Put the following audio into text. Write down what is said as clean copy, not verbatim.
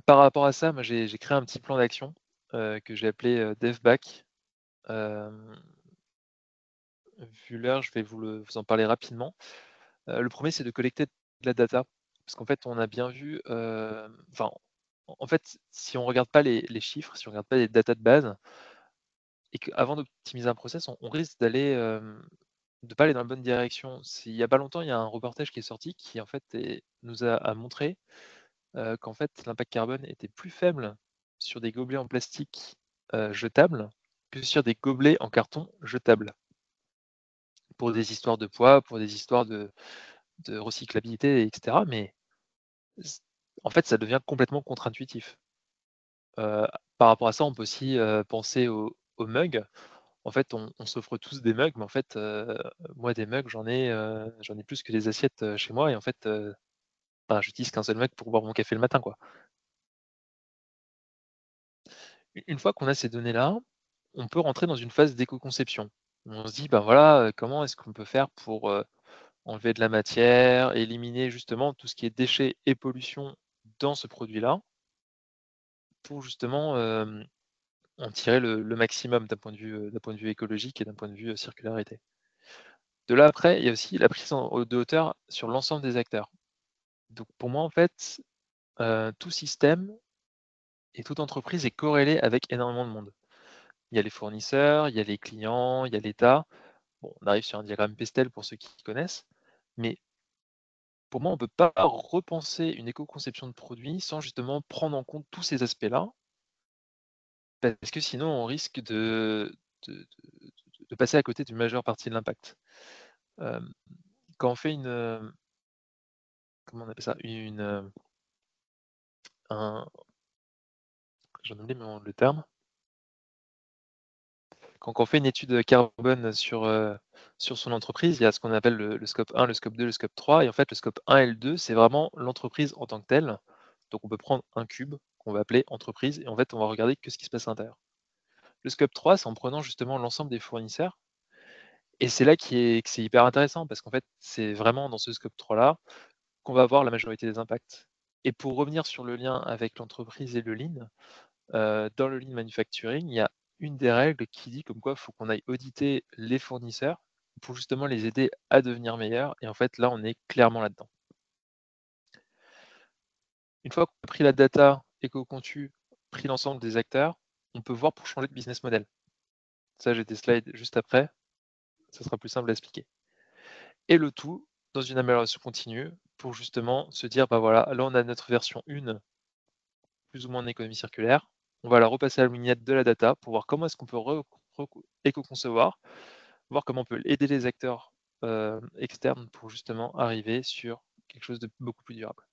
Par rapport à ça, moi j'ai créé un petit plan d'action, que j'ai appelé, DevBack. Hem, Vu l'heure, je vais vous en parler rapidement. Le 1er, c'est de collecter de la data. Parce qu'en fait, on a bien vu, enfin, en fait, si on regarde pas les chiffres, si on regarde pas les datas de base et qu'avant d'optimiser un process, on risque de pas aller dans la bonne direction. Il y a pas longtemps, il y a un reportage qui est sorti qui en fait nous a montré, qu'en fait l'impact carbone était plus faible sur des gobelets en plastique, jetables, que sur des gobelets en carton jetables. Pour des histoires de poids, pour des histoires de recyclabilité et cetera, mais s en fait, ça devient complètement contre-intuitif. Heu, Par rapport à ça, on peut aussi, penser aux mugs. En fait, on s'offre tous des mugs, mais en fait, moi des mugs, j'en ai plus que des assiettes, chez moi et en fait, enfin, j'utilise qu'un seul mug pour boire mon café le matin, quoi. Une fois qu'on a ces données-là, on peut rentrer dans une phase d'éco-conception. On se dit: «Ben, voilà, comment est-ce qu'on peut faire pour, enlever de la matière, éliminer justement tout ce qui est déchets et pollution dans ce produit-là?» Pour justement, en tirer le maximum d'un point de vue écologique et d'un point de vue, circularité. De là après, il y a aussi la prise de hauteur sur l'ensemble des acteurs. Donc pour moi, en fait, tout système et toute entreprise est corrélée avec énormément de monde. Il y a les fournisseurs, il y a les clients, il y a l'État. Bon, on arrive sur un diagramme Pestel pour ceux qui connaissent, mais pour moi, on ne peut pas repenser une éco-conception de produit sans justement prendre en compte tous ces aspects-là, parce que sinon on risque de passer à côté d'une majeure partie de l'impact. Hem, Quand on fait comment on appelle ça? Un J'en oublie le terme. Quand on fait une étude carbone sur son entreprise, il y a ce qu'on appelle le scope 1, le scope 2, le scope 3 et en fait le scope 1 et le 2, c'est vraiment l'entreprise en tant que telle. Donc on peut prendre un cube qu'on va appeler entreprise et en fait on va regarder que ce qui se passe à l'intérieur. Le scope 3, c'est en prenant justement l'ensemble des fournisseurs et c'est là que c'est hyper intéressant parce qu'en fait, c'est vraiment dans ce scope 3 là qu'on va avoir la majorité des impacts. Et pour revenir sur le lien avec l'entreprise et le lean, dans le lean manufacturing, il y a une des règles qui dit comme quoi il faut qu'on aille auditer les fournisseurs pour justement les aider à devenir meilleurs et en fait, là, on est clairement là-dedans. Une fois qu'on a pris la data éco-conçue, pris l'ensemble des acteurs, on peut voir pour changer de business model. Ça, j'ai des slides juste après, ça sera plus simple à expliquer. Et le tout dans une amélioration continue pour justement se dire: «Bah, voilà, là, on a notre version 1 plus ou moins en économie circulaire. On va la repasser à la moulinette de la data pour voir comment est-ce qu'on peut éco-concevoir, voir comment on peut aider les acteurs externes pour justement arriver sur quelque chose de beaucoup plus durable.»